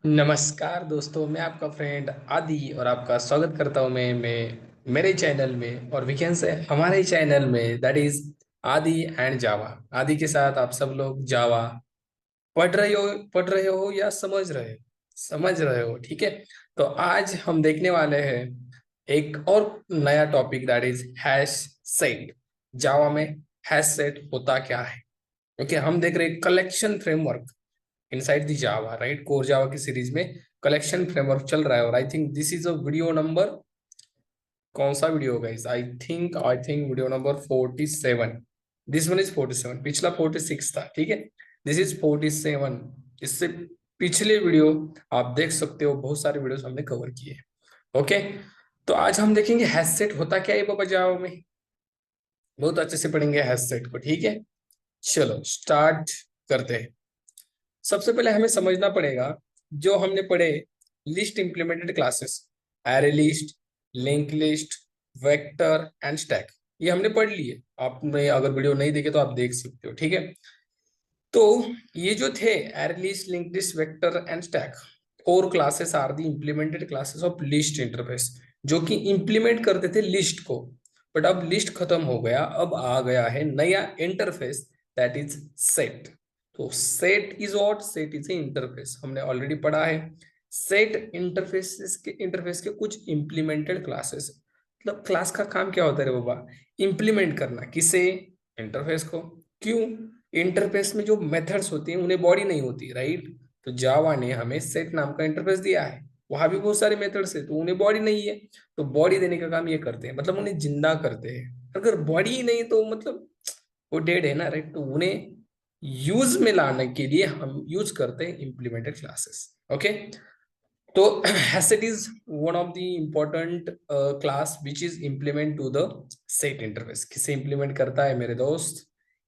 नमस्कार दोस्तों, मैं आपका फ्रेंड आदि और आपका स्वागत करता हूं मैं मेरे चैनल में और वीकेंड से हमारे चैनल में दैट इज आदि एंड जावा। आदि के साथ आप सब लोग जावा पढ़ रहे हो या समझ रहे हो, ठीक है। तो आज हम देखने वाले हैं एक और नया topic that is hash set. Java में हैश सेट होता क्या है? ओके, हम देख रहे हैं collection framework inside the Java, right. Core Java की सीरीज में कलेक्शन फ्रेमवर्क चल रहा है और I think this is a video number, कौन सा वीडियो होगा इस, I think video number 47। This one is 47, पिछला 46 था, ठीक है। This is 47। इससे पिछले वीडियो आप देख सकते हो, बहुत सारे वीडियोस हमने कवर किए। ओके, तो आज हम देखेंगे हैशसेट होता क्या है बाबा जावा में। बहुत अच्छे से पढ़ेंगे हैशसेट को, ठीक है। चलो स्टार्ट करते हैं। सबसे पहले हमें समझना पड़ेगा जो हमने पढ़े list implemented classes, array list, link list, vector and stack, ये हमने पढ़ लिए। आपने अगर वीडियो नहीं देखे तो आप देख सकते हो, ठीक है। तो ये जो थे array list, link list, vector and stack, और classes are the implemented classes of list interface, जो कि इंप्लीमेंट करते थे लिस्ट को। बट अब लिस्ट खत्म हो गया, अब आ गया है नया इंटरफेस दैट इज सेट। तो set is what? Set is a interface, हमने ऑलरेडी पढ़ा है। सेट इंटरफेस के कुछ इंप्लीमेंटेड क्लासेस। मतलब क्लास का काम क्या होता है रे बाबा? इंप्लीमेंट करना, किसे? इंटरफेस को। क्यों? इंटरफेस में जो मेथड्स होती हैं उन्हें बॉडी नहीं होती, राइट। तो जावा ने हमें सेट नाम का इंटरफेस दिया है, वहां भी बहुत सारे मेथड्स है तो उन्हें बॉडी नहीं है। तो बॉडी देने का काम ये करते हैं, मतलब उन्हें जिंदा करते हैं। अगर बॉडी ही नहीं तो मतलब वो डेड है ना, राइट। तो उन्हें यूज में लाने के लिए हम यूज करते हैं इंप्लीमेंटेड क्लासेस। ओके, तो HashSet is one of the important class which is implement to the set interface. किसे इंप्लीमेंट करता है मेरे दोस्त?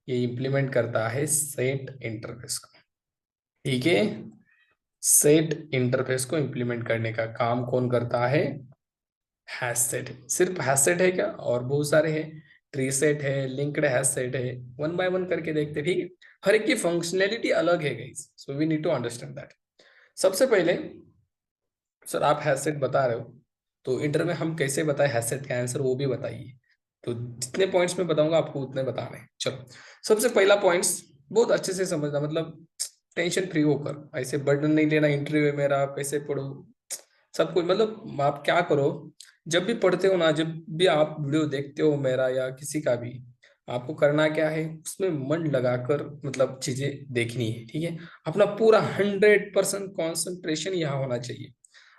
ये इंप्लीमेंट करता है सेट इंटरफेस को, ठीक है। सेट इंटरफेस को इंप्लीमेंट करने का काम कौन करता है? हैशसेट। सिर्फ हैशसेट है क्या? और बहुत सारे हैं। ट्री सेट है, लिंक्ड हैशसेट है। वन बाय वन करके देखते हैं, ठीक है। हर एक की फंक्शनैलिटी अलग है guys, so we need to understand that. सबसे पहले, सर आप हैशसेट बता रहे हो तो इंटर में हम कैसे बताएं हैशसेट का आंसर, वो भी बताइए। तो जितने पॉइंट्स मैं बताऊंगा आपको उतने बताने हैं। चलो, सबसे पहला पॉइंट्स बहुत अच्छे से समझना, मतलब टेंशन फ्री होकर, ऐसे बर्डन नहीं लेना। इंटरव्यू है मेरा, कैसे पढ़ो सब कुछ, मतलब आप क्या करो, जब भी पढ़ते हो ना, जब भी आप वीडियो देखते हो मेरा या किसी का भी, आपको करना क्या है, उसमें मन लगाकर मतलब चीजें देखनी है, ठीक है। अपना पूरा 100% कॉन्सेंट्रेशन यहाँ होना चाहिए।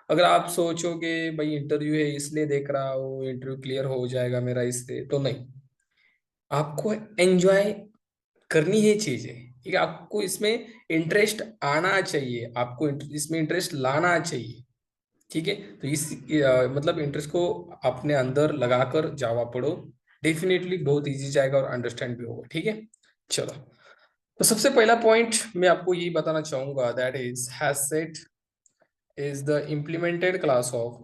अगर आप सोचोगे भाई इंटरव्यू है इसलिए देख रहा हूँ, इंटरव्यू क्लियर हो जाएगा मेरा इससे, तो नहीं। आपको एंजॉय करनी है चीजें, ठीक है। आपको इसमें इंटरेस्ट आना चाहिए, आपको इसमें इंटरेस्ट लाना चाहिए, ठीक है। तो मतलब इंटरेस्ट को अपने अंदर लगाकर जावा पढ़ो, डेफिनेटली बहुत इजी जाएगा और अंडरस्टैंड भी होगा, ठीक है। चलो, तो सबसे पहला पॉइंट मैं आपको यही बताना चाहूंगा, that is has set is the implemented class of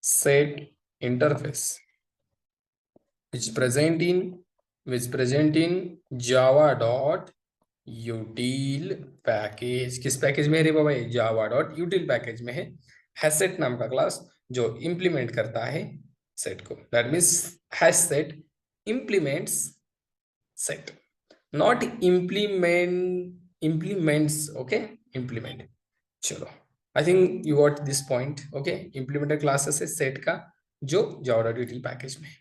set interface which present in java dot util package. किस पैकेज में है रे बाबा? ये जावा डॉट यूटिल पैकेज में है। हैशसेट नाम का क्लास जो इंप्लीमेंट करता है सेट को, that means HashSet implements set, not implements, okay, implement। चलो, I think you got this point, okay. Implemented classes है सेट का जो जावा ड्यूटिल पैकेज में है,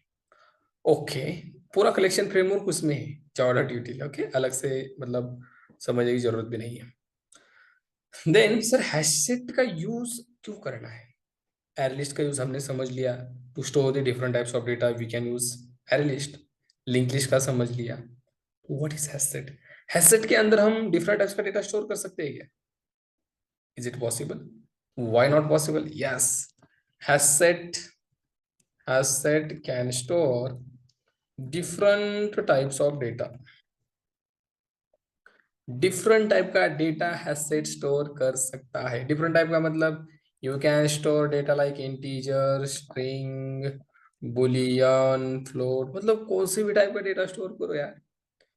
ओके। पूरा कलेक्शन फ्रेमवर्क उसमें है जावा ड्यूटिल, ओके, अलग से मतलब समझने की जरूरत भी नहीं है। देन सर हैशसेट का यूज क्यों करना है? एरे लिस्ट का यूज हमने समझ लिया, to store the different types of data we can use array list. Link list का समझ लिया। What is HashSet? हैशसेट के अंदर हम डिफरेंट टाइप्स का डेटा स्टोर कर सकते हैं क्या? Is it possible? Why not possible? Yes, HashSet HashSet can store different types of data. Different type का डेटा हैशसेट स्टोर कर सकता है। डिफरेंट टाइप का मतलब you can store data like integer, string, Boolean, float, मतलब कौन से भी टाइप का डेटा स्टोर करो यार।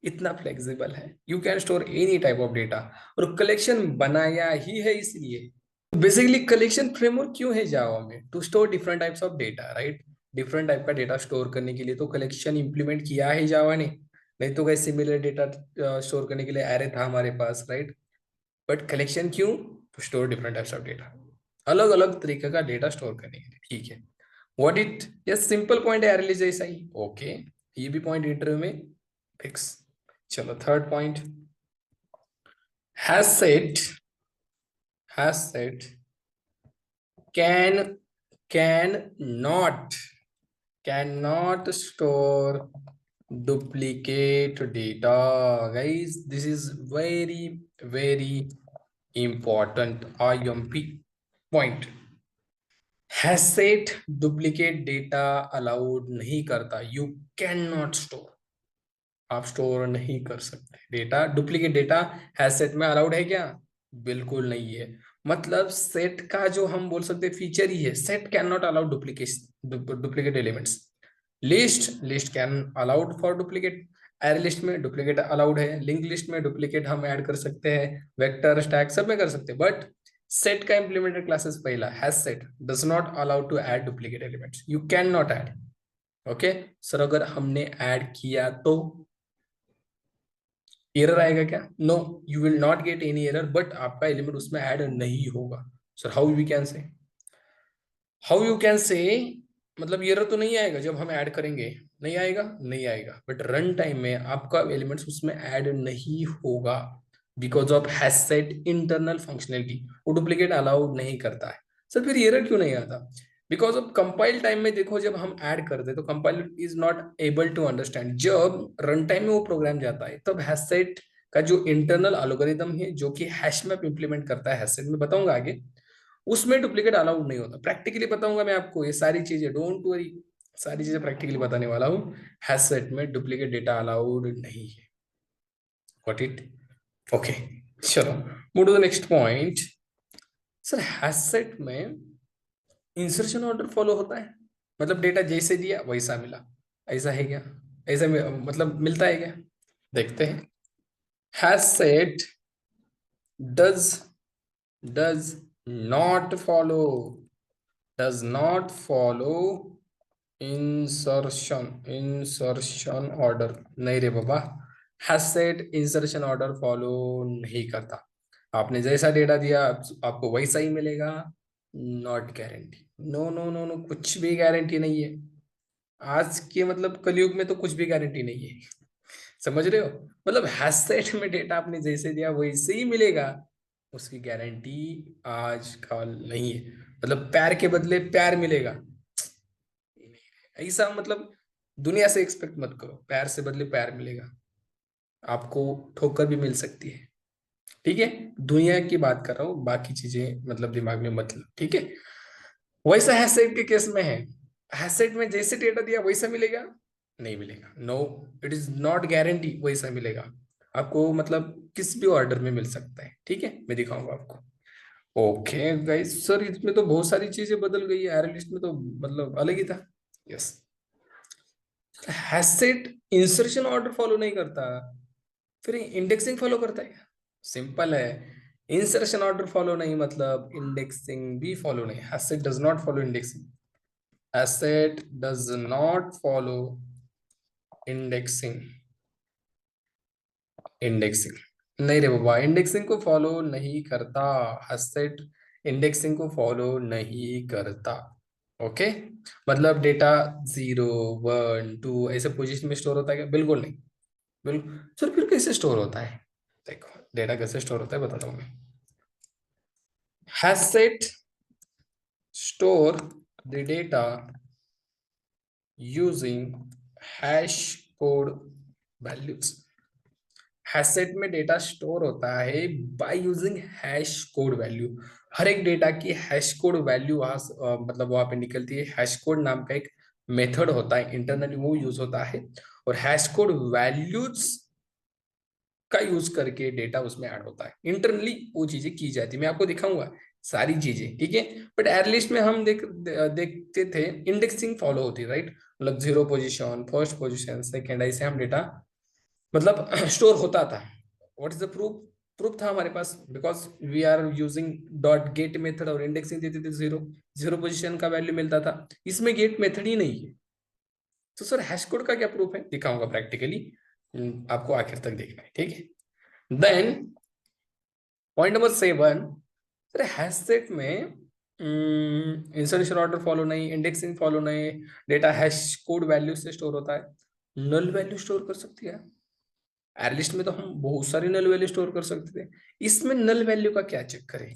इतना फ्लेक्सिबल है, you can store any type of data. और कलेक्शन बनाया ही है इसलिए। बेसिकली कलेक्शन फ्रेमवर्क क्यों है जावा में? To store different types of data, right? Different type का डेटा स्टोर करने के लिए तो कलेक्शन इंप्लीमेंट किया है जावा ने। नहीं तो कैसे सिमिलर डेटा स्टोर करने के लिए एरे था हमारे पास, राइट? बट कलेक्शन क्यों? To store different types of data, अलग अलग तरीके का डेटा स्टोर करने के लिए, ठीक है। What it, yes simple point है एरे जैसा ही, ओके। ये भी पॉइंट इंटरव्यू में फिक्स। चलो third point, has set, has set can cannot cannot store duplicate data. Guys, this is very important IMP point. Hassett duplicate data allowed नहीं करता, you can not store, आप store नहीं कर सकते data, duplicate data Hassett में allowed है क्या? बिल्कुल नहीं है। मतलब सेट का जो हम बोल सकते फीचर ही है, set can not allow duplicate elements. List can allowed for duplicate, array list में डुप्लीकेट अलाउड है, लिंक लिस्ट में डुप्लीकेट हम ऐड कर सकते हैं, वेक्टर स्टैक सब में कर सकते हैं। बट सेट का इंप्लीमेंटेड क्लासेस पहला hash set does not allow to add duplicate elements, you can not add. Okay sir, अगर हमने ऐड किया तो एरर आएगा क्या? No, you will not get any error, but आपका एलिमेंट उसमें ऐड नहीं होगा। Sir how we can say, how you can say, मतलब एरर तो नहीं आएगा जब हम ऐड करेंगे? नहीं आएगा, नहीं आएगा, बट रन टाइम में आपका एलिमेंट्स उसमें ऐड नहीं होगा, because of has set internal functionality, वो डुप्लीकेट अलाउड नहीं करता है। सर फिर एरर क्यों नहीं आता? बिकॉज ऑफ कंपाइल टाइम में देखो, जब हम ऐड करते तो compiler is not able to understand, जब रन टाइम में वो प्रोग्राम जाता है तब हैश सेट का जो इंटरनल एल्गोरिदम है जो कि हैश मैप इंप्लीमेंट करता है, हैश सेट में बताऊंगा आगे, उसमें डुप्लीकेट अलाउड नहीं होता। प्रैक्टिकली बताऊंगा मैं आपको ये सारी चीजें, डोंट वरी, सारी चीजें प्रैक्टिकली बताने वाला हूँ। हैश सेट में डुप्लीकेट डेटा अलाउड नहीं है, गॉट इट? ओके चलो, move to the next point. Sir hash set में इंसर्शन ऑर्डर फॉलो होता है, मतलब डेटा जैसे दिया वैसा मिला, ऐसा है क्या? ऐसा मतलब मिलता है क्या? देखते हैं। Hash set does does not follow, does not follow insertion order, नहीं रे बाबा, hash set insertion order follow नहीं करता। आपने जैसा डेटा दिया आपको वैसा ही मिलेगा, not guarantee, no no no no, कुछ भी गारंटी नहीं है। आज के मतलब कलयुग में तो कुछ भी गारंटी नहीं है, समझ रहे हो? मतलब हैश सेट में डेटा आपने जैसे दिया वैसे ही मिलेगा, उसकी गारंटी आज कल नहीं है। मतलब प्यार के बदले प्यार मिलेगा, ऐसा मतलब दुनिया से एक्सपेक्ट मत करो, प्यार से बदले प्यार मिलेगा, आपको ठोकर भी मिल सकती है, ठीक है? दुनिया की बात कर रहा हूँ, बाकी चीजें मतलब दिमाग में मत लो, ठीक है? वैसा हैशटैग के केस में है, हैशटैग में जैसे डेटा दिया वैसा मिलेगा, नहीं मिलेगा, no, it is not guarantee वैसा मिलेगा आपको, मतलब किस भी ऑर्डर में मिल सकता है, ठीक है? मैं दिखाऊंगा आपको। ओके गाइस, सर इसमें तो बहुत सारी चीजें बदल गई है, एरे लिस्ट में तो मतलब अलग ही था। Yes, HashSet insertion order follow नहीं करता, फिर इंडेक्सिंग फॉलो करता है? सिंपल है, इंसर्शन ऑर्डर फॉलो नहीं मतलब इंडेक्सिंग भी फॉलो नहीं, HashSet does not follow indexing, HashSet does not follow indexing, indexing नहीं रे बाबा, इंडेक्सिंग को फॉलो नहीं करता, हैशसेट इंडेक्सिंग को फॉलो नहीं करता। ओके, मतलब डेटा 0 1 2 ऐसे पोजीशन में स्टोर होता है क्या? बिल्कुल नहीं, बिल्कुल। सर फिर कैसे स्टोर होता है? देखो डेटा कैसे स्टोर होता है बताता हूँ मैं। Hash set store the data using hash code values, hash set में डेटा स्टोर होता है by using hash code value. हर एक डेटा की हैश कोड वैल्यू वहां मतलब वहां पे निकलती है, हैश कोड नाम का एक मेथड होता है इंटरनली, वो यूज होता है, और हैश कोड वैल्यूज का यूज करके डेटा उसमें ऐड होता है, इंटरनली वो चीजें की जाती है, मैं आपको दिखाऊंगा सारी चीजें, ठीक है? बट एयरलिस्ट में हम देखते थे इंडेक्सिंग फॉलो होती है, राइट? मतलब 0 पोजीशन, फर्स्ट पोजीशन, सेकंड, ऐसे हम डेटा मतलब स्टोर होता था। What is the proof? Proof था हमारे पास, because we are using dot get method और इंडेक्सिंग देते थे जीरो, जीरो पोजीशन का वैल्यू मिलता था। इसमें गेट मेथड ही नहीं है। तो सर हैश कोड का क्या प्रूफ है, दिखाऊंगा प्रैक्टिकली, आपको आखिर तक देखना है, ठीक है। Then point number 7, sir hash set में इंसर्शन ऑर्डर फॉलो नहीं, इंडेक्सिंग फॉलो नहीं, डेटा हैश कोड वैल्यू से स्टोर होता है। नल वैल्यू स्टोर कर सकती है। एरे लिस्ट में तो हम बहुत सारी नल वैल्यू स्टोर कर सकते थे, इसमें नल वैल्यू का क्या चेक करें?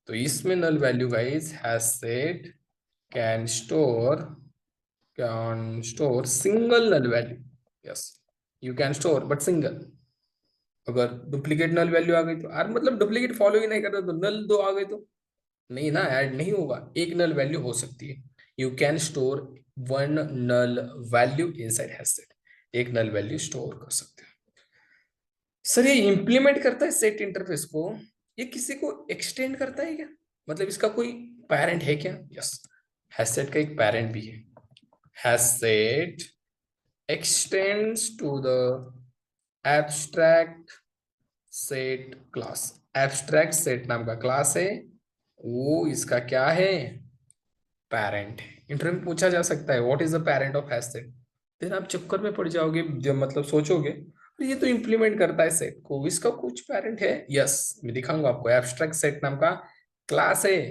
तो इसमें null value guys hash set can store, single null value. Yes, you can store but single. अगर डुप्लीकेट नल वैल्यू आ गई तो, यार मतलब डुप्लीकेट फॉलो ही नहीं करता तो नल दो आ गए तो नहीं ना, ऐड नहीं होगा। एक नल वैल्यू हो सकती है। You can store one null value inside hash set, एक नल वैल्यू स्टोर कर सकते हैं। सर ये इंप्लीमेंट करता है सेट इंटरफेस को, ये किसी को एक्सटेंड करता है क्या? मतलब इसका कोई पेरेंट है क्या? यस, हैश सेट का एक पेरेंट भी है। Hash set extends to the abstract set class. Abstract set नाम का क्लास है, वो इसका क्या है? पेरेंट है। इंटरव्यू में पूछा जा सकता है what is the parent of hash set, फिर आप चक्कर में पड़ जाओगे जब मतलब सोचोगे "अरे ये तो इंप्लीमेंट करता है सेट को, इसका कुछ पेरेंट है"। यस, मैं दिखाऊंगा आपको। एब्स्ट्रैक्ट सेट नाम का क्लास है,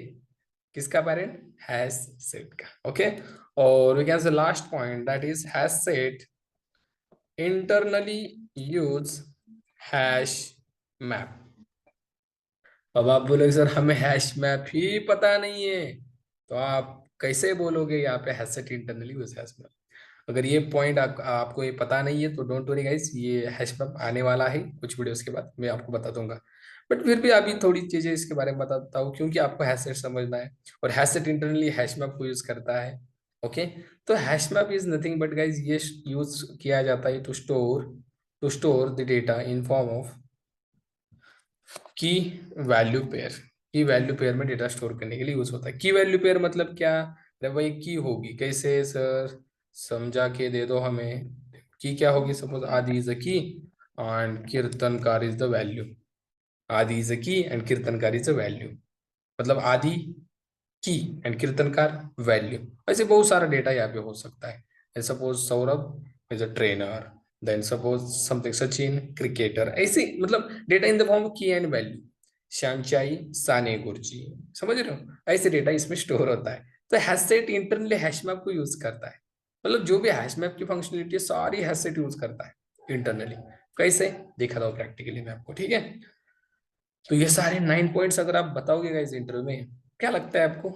किसका पेरेंट? हैश सेट का। ओके, और we can say last point that is hash set internally use hash map. अब आप बोलोगे सर हमें हैश मैप ही पता नहीं है, तो आप कैसे बोलोगे यहाँ पे hash set internally use hash map? अगर ये पॉइंट आपको ये पता नहीं है तो डोंट वरी गाइस, ये हैश मैप आने वाला है कुछ वीडियोस के बाद, मैं आपको बता दूंगा। बट फिर भी अभी थोड़ी चीजें इसके बारे में बताता हूँ, क्योंकि आपको हैश सेट समझना है। और hash set internally hash map को यूज करता है। ओके, तो hash map is nothing but guys, ये यूज किया जाता है to store the data in form of key value pair. Key value pair में डेटा स्टोर करने के लिए यूज होता है। की वैल्यू पेयर मतलब क्या? अरे भाई की होगी कैसे सर, समझा के दे दो हमें। की क्या होगी? सपोज आदि इज अ की एंड कीर्तनकार इज द वैल्यू। आदि इज अ की एंड कीर्तनकार इज अ वैल्यू, मतलब आदि की एंड कीर्तनकार वैल्यू। ऐसे बहुत सारा डेटा यहाँ पे हो सकता है। Suppose Saurabh is a trainer, then suppose something Sachin cricketer, ऐसे मतलब data in the form key and value. Shyamchi Aai Sane Guruji, समझ रहे हो? ऐसे डेटा इसमें स्टोर होता है। तो hash set internally hash map को यूज करता है, मतलब जो भी हैश मैप की फंक्शनलिटी है सारी हैश सेट यूज करता है इंटरनली। कैसे दिखा दो प्रैक्टिकली मैं आपको, ठीक है। तो ये सारे 9 पॉइंट्स अगर आप बताओगे गाइस इंटरव्यू में, क्या लगता है आपको?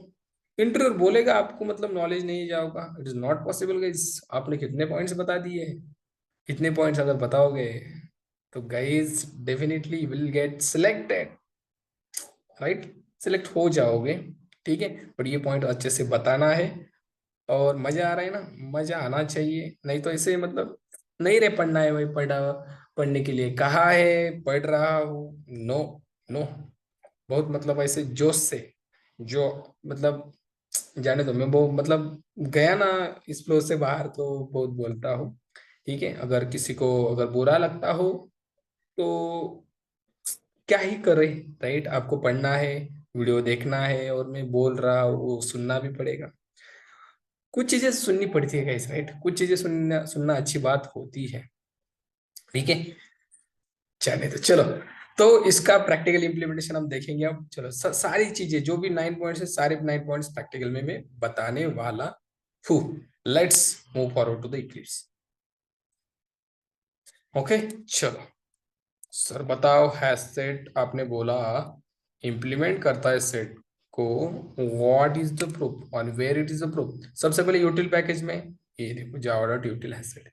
इंटरव्यू बोलेगा आपको मतलब नॉलेज नहीं जाओगा, it is not possible guys. आपने कितने पॉइंट्स बता दिए, कितने पॉइंट्स अगर बताओगे तो guys definitely will get selected, right? Select हो जाओगे, ठीक है। बट ये पॉइंट अच्छे से बताना है। और मजा आ रहा है ना? मजा आना चाहिए, नहीं तो ऐसे मतलब नहीं रे पढ़ना है भाई, पढ़ने के लिए कहा है, पढ़ रहा हूँ, नो नो। बहुत मतलब ऐसे जोश से, जो मतलब जाने दो, मैं वो मतलब गया ना इस फ्लो से बाहर तो बहुत बोलता हूँ, ठीक है। अगर किसी को अगर बुरा लगता हो तो क्या ही करे, राइट? आपको पढ़ना है, वीडियो देखना है, और मैं बोल रहा हूँ वो सुनना भी पड़ेगा। कुछ चीजें सुननी पड़ती है गाइस, राइट? कुछ चीजें सुनना सुनना अच्छी बात होती है, ठीक है। चले तो चलो, तो इसका प्रैक्टिकल इंप्लीमेंटेशन हम देखेंगे अब। चलो सारी चीजें जो भी 9 पॉइंट्स है, सारे 9 पॉइंट्स प्रैक्टिकल में मैं बताने वाला हूँ। Let's move forward to the Eclipse. Okay, चलो सर बताओ, हैश सेट आपने बोला इंप्लीमेंट करता है सेट को, व्हाट इज द प्रूफ और where it is the proof? सबसे पहले यूटिल पैकेज में ये देखो Java dot util hash set.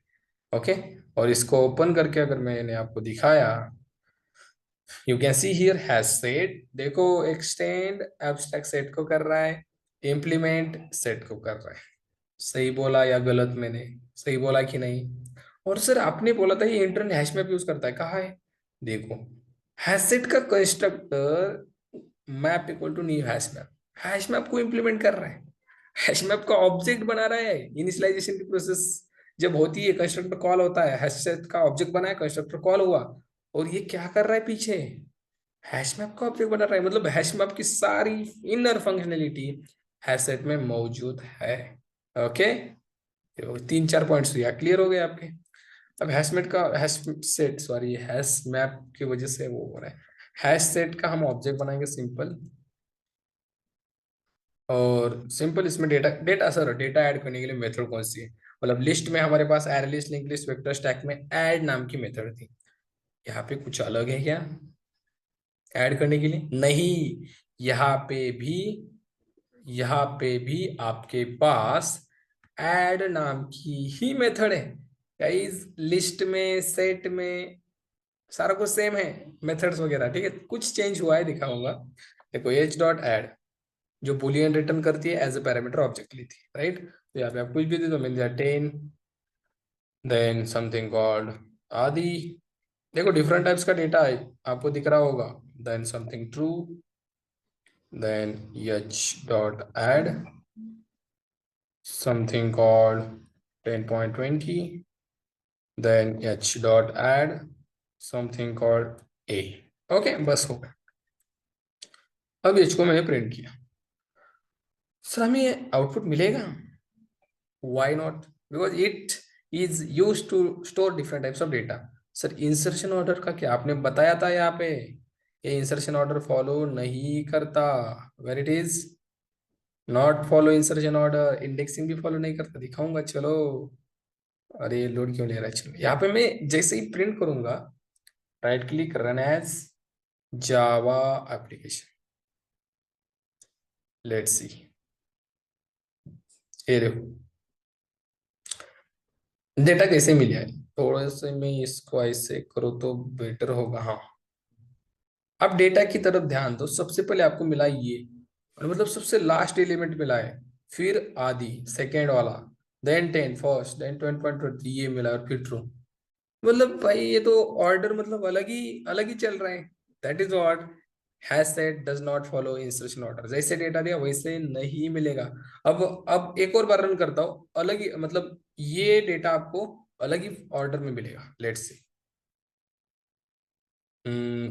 Okay, और इसको ओपन करके अगर मैंने आपको दिखाया, you can see here hash set, देखो एक्सटेंड एब्स्ट्रैक्ट सेट को कर रहा है, इम्प्लीमेंट सेट को कर रहा है। सही बोला या गलत? मैंने सही बोला कि नहीं? और सर आपने बोला था ये इंटरनल हैश मैप यूज करता है, कहाँ है? देखो, हैश सेट का constructor map equal to new hash map को इंप्लीमेंट कर रहा है, हैश मैप का ऑब्जेक्ट बना रहा है, इनिशियलाइजेशन की प्रोसेस जब होती है कंस्ट्रक्टर कॉल होता है, हैश सेट का ऑब्जेक्ट बना है, कंस्ट्रक्टर कॉल हुआ, और ये क्या कर रहा है पीछे, हैश मैप का ऑब्जेक्ट बना रहा है, मतलब हैश मैप की सारी इनर फंक्शनैलिटी हैश सेट में मौजूद है। ओके, तो 3-4 पॉइंट्स या क्लियर हो गए आपके। अब हैशमेट का hash set, sorry hash map की वजह से वो हो रहा है, हैश सेट का हम ऑब्जेक्ट बनाएंगे सिंपल, और सिंपल इसमें data data sir data add करने के लिए मेथड कौन सी है, मतलब लिस्ट में हमारे पास array list, link list, vector stack में ऐड नाम की मेथड थी, यहाँ पे कुछ अलग है क्या ऐड करने के लिए? नहीं, यहाँ पे भी यहाँ पे भी आपके पास ऐड नाम की ही मेथड है गाइस, लिस्ट में सेट में सारा कुछ सेम है, मेथड्स वगैरह, ठीक है, कुछ चेंज हुआ है दिखाऊंगा। देखो एच डॉट ऐड जो बुलियन रिटर्न करती है एज ए पैरामीटर ऑब्जेक्ट लेती है, राइट, तो यहाँ पे आप कुछ भी दे दो, मिल जाए 10, देन समथिंग कॉल्ड आदि, देखो डिफरेंट टाइप्स का डेटा है आपको दिख रहा होगा, then something true, then H dot add something called 10.20, then h dot add something called a। Okay, बस हो गया। अब h को मैंने प्रिंट किया, सर हमें आउटपुट मिलेगा, why not, because it is use to store different types of data. Sir insertion order का क्या आपने बताया था यहाँ पे, ये इंसर्शन ऑर्डर फॉलो नहीं करता, where it is not follow insertion order, indexing भी फॉलो नहीं करता, दिखाऊंगा चलो। अरे ये लोड क्यों ले रहा है, चलो यहाँ पे मैं जैसे ही प्रिंट करूंगा, right click run as Java application, let's see, ये देखो डेटा कैसे मिला है, थोड़ा से मैं इसको ऐसे करूँ तो बेटर होगा, हाँ। अब डेटा की तरफ ध्यान दो, सबसे पहले आपको मिला ये, और मतलब सबसे लास्ट एलिमेंट मिला है, फिर आदि सेकेंड वाला, देन 10 फर्स्ट, देन 20.23 ये मिला, और फिर ट्रू, मतलब भाई ये तो ऑर्डर मतलब अलग ही चल रहा है, that is what hash set does not follow instruction order, जैसे डेटा दिया वैसे नहीं मिलेगा। अब एक और बार रन करता हूँ, अलग ही मतलब ये डेटा आपको अलग ही ऑर्डर में मिलेगा, लेट्स सी,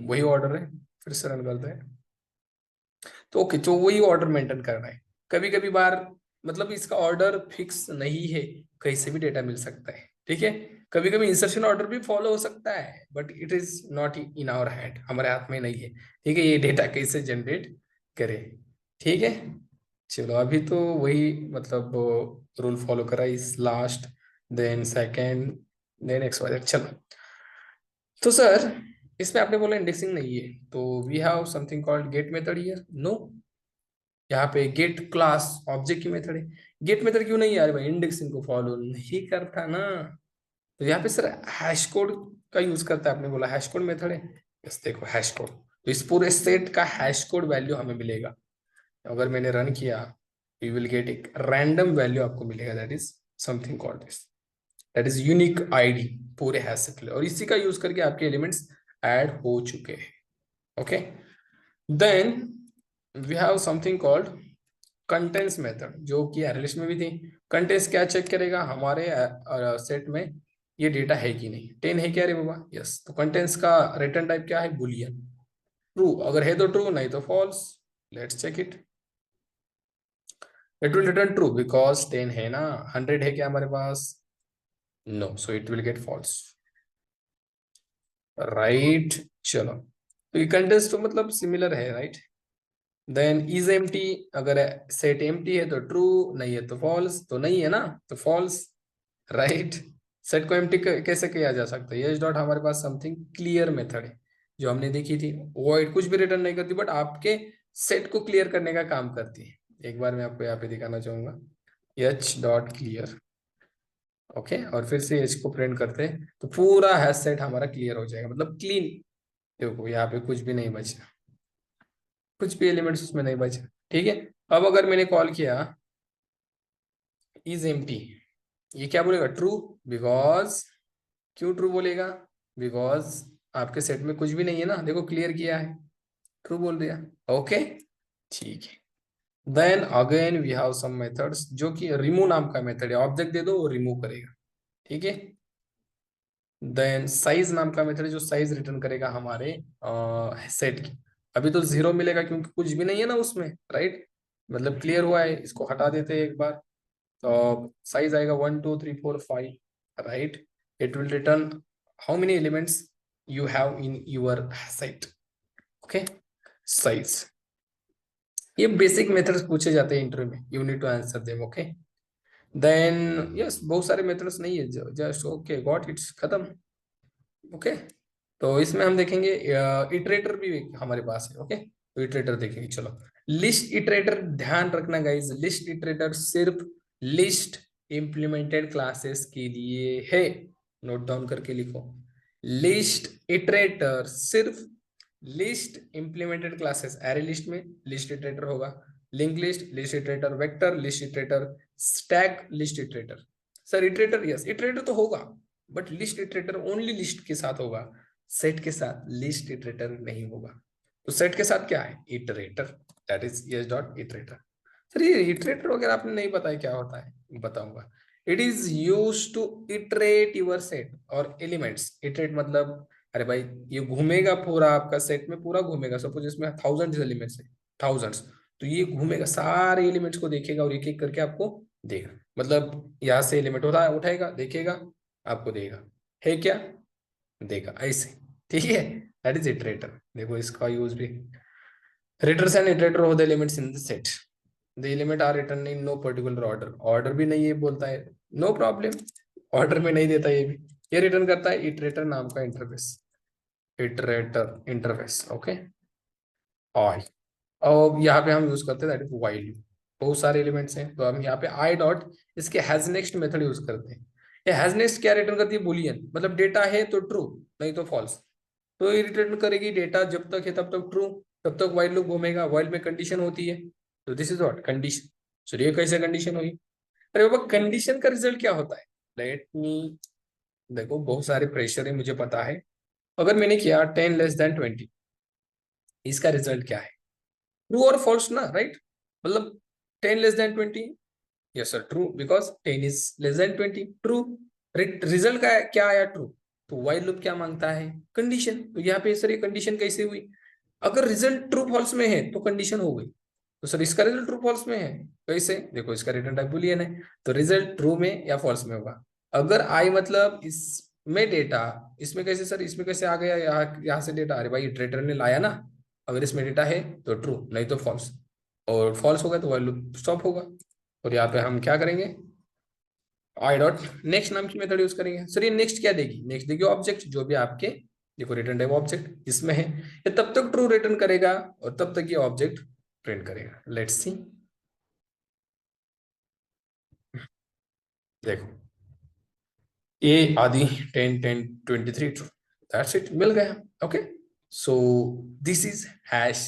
वही ऑर्डर है, फिर से रन करते हैं, तो ओके, तो वही ऑर्डर मेंटेन करना है। कभी कभी बार मतलब इसका ऑर्डर फिक्स नहीं है, कहीं से भी डेटा मिल सकता है, ठीक है, कभी कभी इंसर्शन ऑर्डर भी फॉलो हो सकता है, but it is not in our hand, हमारे हाथ में नहीं है, ठीक है, ये डेटा कैसे जनरेट करे, ठीक है। चलो अभी तो वही मतलब रूल फॉलो करा, इस last, then second, then X Y Z, चलो। तो सर इसमें आपने बोला इंडेक्सिंग नहीं है, तो we have something called get method here, no, यहाँ पे गेट क्लास ऑब्जेक्ट की मेथड है, गेट मेथड क्यों नहीं, यार भाई इंडेक्सिंग को फॉलो नहीं करता ना, तो यहाँ पे सर हैश कोड का यूज करता है, आपने बोला हैश कोड मेथड है, यस देखो हैश कोड, तो इस पूरे सेट का हैश कोड वैल्यू हमें मिलेगा, अगर मैंने रन किया यू विल गेट एक रैंडम वैल्यू आपको मिलेगा, that is something called this, that is unique ID पूरे हैश सेट के लिए, और इसी का यूज करके आपके एलिमेंट्स ऐड हो चुके हैं। Okay, then we have something called contents method, जो कि एनालिस्ट में भी थी। कंटेंट्स क्या चेक करेगा, हमारे सेट में ये डेटा है कि नहीं, 10 है क्या रे बाबा, यस, तो कंटेंट्स का रिटर्न टाइप क्या है, बुलियन, ट्रू अगर है तो ट्रू, नहीं तो false, let's check it, it will return true because 10 है ना, 100 है क्या हमारे पास, no, so it will get false, right. चलो, तो ये कंटेंट्स तो मतलब सिमिलर है, राइट, देन इज एम्प्टी, अगर सेट एम्प्टी है तो ट्रू, नहीं है तो फॉल्स, तो नहीं है ना तो फॉल्स, राइट। सेट को एम्प्टी कैसे किया जा सकता है, एच डॉट हमारे पास समथिंग क्लियर मेथड है जो हमने देखी थी, वॉइड कुछ भी रिटर्न नहीं करती, बट आपके सेट को क्लियर करने का काम करती है, एक बार मैं आपको यहाँ पे दिखाना चाहूंगा, एच डॉट क्लियर, ओके, और फिर से एच को प्रिंट करते हैं तो पूरा हैश सेट हमारा क्लियर हो जाएगा, मतलब क्लीन, देखो यहाँ पे कुछ भी नहीं बचा, कुछ भी एलिमेंट्स उसमें नहीं बचा, ठीक है। अब अगर मैंने कॉल किया इज एम्प्टी, ये क्या बोलेगा, ट्रू, बिकॉज, क्यों ट्रू बोलेगा, बिकॉज आपके सेट में कुछ भी नहीं है ना, देखो क्लियर किया है, ट्रू बोल दिया, ओके, ठीक है। Then again we have some methods, जो कि रिमूव नाम का मेथड है, ऑब्जेक्ट दे दो वो रिमूव करेगा, ठीक है। देन साइज नाम का मेथड जो साइज रिटर्न करेगा हमारे सेट की। अभी तो 0 मिलेगा क्योंकि कुछ भी नहीं है ना उसमें, राइट। मतलब क्लियर हुआ है, इसको हटा देते हैं एक बार। तो साइज आएगा 1 2 3 4 5, right. It will return how many elements you have in your set. Okay, size. ये बेसिक मेथड्स पूछे जाते हैं इंटरव्यू में, you need to answer them. Okay, then yes, बहुत सारे मेथड्स नहीं है, जस्ट ओके गॉट इट्स, खत्म। ओके, तो इसमें हम देखेंगे इटरेटर भी हमारे पास है। ओके, तो इटरेटर देखेंगे, चलो। लिस्ट इटरेटर, ध्यान रखना गाइस, लिस्ट इटरेटर सिर्फ लिस्ट इंप्लीमेंटेड क्लासेस के लिए है। नोट डाउन करके लिखो, लिस्ट इटरेटर सिर्फ list implemented classes, array list में लिस्ट इटरेटर होगा, link list list iterator, vector list iterator, stack list iterator. Sir iterator, yes iterator तो होगा, but list iterator only list के साथ होगा, सेट के साथ लिस्ट इटरेटर नहीं होगा। तो सेट के साथ क्या है, iterator, that is yes dot iterator. Sir ये इटरेटर वगैरह आपने नहीं बताया क्या होता है, बताऊंगा। It is use to iterate your set और एलिमेंट्स। इटरेट मतलब, अरे भाई ये घूमेगा पूरा आपका सेट में, पूरा घूमेगा। सपोज इसमें 1000 एलिमेंट्स है, थाउजेंड्स, तो ये घूमेगा सारे एलिमेंट्स को देखेगा और एक एक करके आपको देगा। मतलब यहाँ से एलिमेंट होता है, उठाएगा, देखेगा, आपको देगा, है क्या, देगा, ऐसे। ठीक है, दैट इज इटरेटर। देखो इसका यूज भी, returns and iterator of the elements in the set, the element are return in no particular order. Order भी नहीं है बोलता है, नो प्रॉब्लम, ऑर्डर में नहीं देता ये भी। ये रिटर्न करता है इटरेटर नाम का इंटरफेस, इटरेटर इंटरफेस। ओके, और यहाँ पे हम यूज करते हैं दैट इज वाइल लूप। बहुत सारे एलिमेंट्स हैं, तो हम यहाँ पे आई डॉट इसके हैज नेक्स्ट मेथड यूज करते हैं। ये हैज नेक्स्ट क्या रिटर्न करती है, बुलियन, मतलब डेटा है तो ट्रू, नहीं तो फॉल्स। तो ये रिटर्न करेगी डेटा जब तक है तब तक ट्रू, तब तक वाइल लूप घूमेगा। वाइल में कंडीशन होती है, तो दिस इज व्हाट कंडीशन। चलिए कैसे कंडीशन हुई, अरे बाबा कंडीशन का रिजल्ट क्या होता है, लेट मी, देखो बहुत सारे प्रेशर है मुझे पता है। अगर मैंने किया 10 < 20, इसका रिजल्ट क्या है, ट्रू और फॉल्स ना, राइट। मतलब 10 < 20, yes sir true, because 10 < 20 true. Result का क्या आया, ट्रू। तो व्हाइल लूप क्या मांगता है, कंडीशन। तो यहाँ पे सर ये कंडीशन कैसे हुई, अगर रिजल्ट ट्रू फॉल्स में है तो कंडीशन हो गई। तो सर इसका रिजल्ट ट्रू फॉल्स में है, कैसे, देखो इसका रिटर्न टाइप बुलियन है, तो रिजल्ट ट्रू में या फॉल्स में होगा। अगर आई मतलब इसमें डेटा, इसमें कैसे सर, इसमें कैसे आ गया, यहाँ से डेटा, अरे भाई इटरेटर ने लाया ना, अगर इसमें डेटा है तो ट्रू, नहीं तो फॉल्स, और फॉल्स होगा तो व्हाइल लूप स्टॉप होगा। और यहाँ पे हम क्या करेंगे, आई डॉट नेक्स्ट नाम की मेथड यूज करेंगे। सर ये नेक्स्ट क्या देगी, नेक्स्ट देगी ऑब्जेक्ट, जो भी आपके, देखो रिटर्न टाइप ऑब्जेक्ट इसमें है, ये तब तक ट्रू रिटर्न करेगा और तब तक ये ऑब्जेक्ट प्रिंट करेगा। लेट्स सी, देखो ए आदि 10 < 10 < 23 ट्रू, दैट्स इट, मिल गया। Okay, so this is hash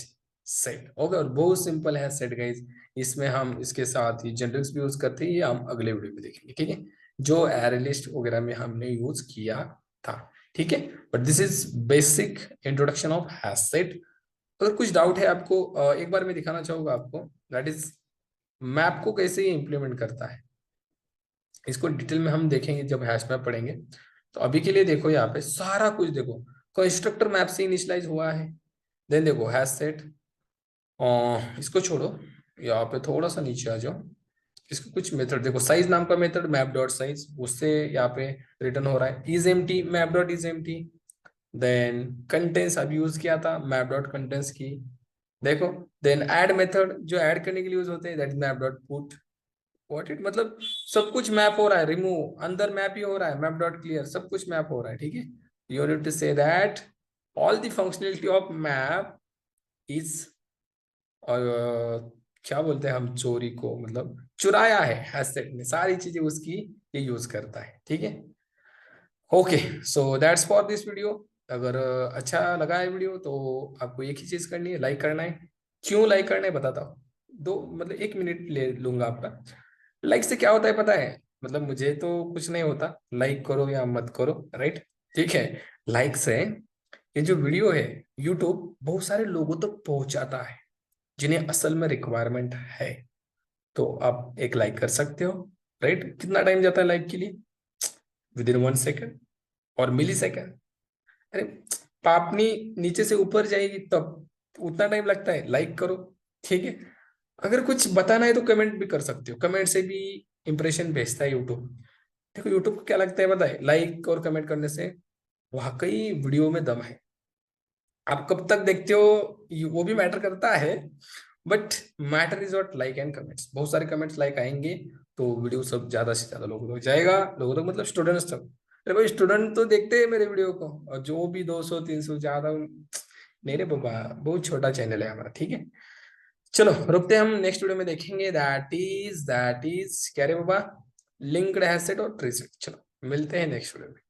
set. Okay, और बहुत सिंपल है सेट गाइज। इसमें हम इसके साथ ही जनरल्स भी यूज करते हैं, ये हम अगले वीडियो में देखेंगे, ठीक है, जो एरे लिस्ट वगैरह में हमने यूज किया था। ठीक है, but this is basic introduction of hash set. अगर कुछ डाउट है आपको, एक बार मैं दिखाना चाहूंगा आपको, दैट इज मैप को कैसे ये इंप्लीमेंट करता है। इसको डिटेल में हम देखेंगे जब हैश मैप पढ़ेंगे। तो अभी के लिए देखो यहाँ पे सारा कुछ देखो, कंस्ट्रक्टर मैप से इनिशियलाइज हुआ है। देन देखो हैश सेट, इसको छोड़ो, यहाँ पे थोड़ा सा नीचे आ जाओ। इसको कुछ मेथड देखो, साइज नाम का मेथड मैप डॉट साइज, उससे यहाँ पे रिटर्न हो रहा है is empty, map dot is empty. Then contents अभी यूज किया था, मैप डॉट कंटेंट्स की, देखो। देन ऐड मेथड जो ऐड करने के लिए यूज होते हैं, that is map dot put, what it, मतलब सब कुछ मैप हो रहा है, रिमूव अंदर मैप ही हो रहा है, मैप डॉट क्लियर, सब कुछ मैप हो रहा है। ठीक है, you need to say that all the functionality of map is, और क्या बोलते हैं हम, चोरी को मतलब चुराया है हैशटैग ने, सारी चीजें उसकी ये यूज करता है। ठीक है, okay, so that's for this video. अगर अच्छा लगा है वीडियो तो आपको एक ही चीज करनी है, लाइक करना है। क्यों लाइक करना है बताता हूँ, दो मतलब 1 मिनट ले लूंगा आपका। लाइक से क्या होता है पता है, मतलब मुझे तो कुछ नहीं होता, लाइक करो या मत करो, राइट। ठीक है, लाइक से ये जो वीडियो है यूट्यूब बहुत सारे लोगों तक पहुंचाता है, जिन्हें असल में रिक्वायरमेंट है। तो आप एक लाइक कर सकते हो, राइट। कितना टाइम जाता है लाइक के लिए, विद इन 1 सेकेंड और मिली सेकेंड। अरे पापनी नीचे से ऊपर जाएगी तब उतना टाइम लगता है। लाइक करो, ठीक है। अगर कुछ बताना है तो कमेंट भी कर सकते हो, कमेंट से भी इंप्रेशन भेजता है यूट्यूब। देखो यूट्यूब को क्या लगता है पता है, लाइक और कमेंट करने से वाकई वीडियो में दम है। आप कब तक देखते हो वो भी मैटर करता है, but matter is not like and comments. बहुत सारे कमेंट्स लाइक आएंगे तो वीडियो सब ज्यादा से ज्यादा लोगों तक जाएगा, लोगों तक मतलब स्टूडेंट्स तक। अरे भाई स्टूडेंट तो देखते हैं मेरे वीडियो को, और जो भी 200 300 ज्यादा नहीं रे बाबा, बहुत छोटा चैनल है हमारा, ठीक है। चलो रुकते हैं, हम नेक्स्ट वीडियो में देखेंगे दैट इज क्या रे बाबा, लिंक्ड एसेट और ट्री सेट। चलो मिलते हैं नेक्स्ट वीडियो में।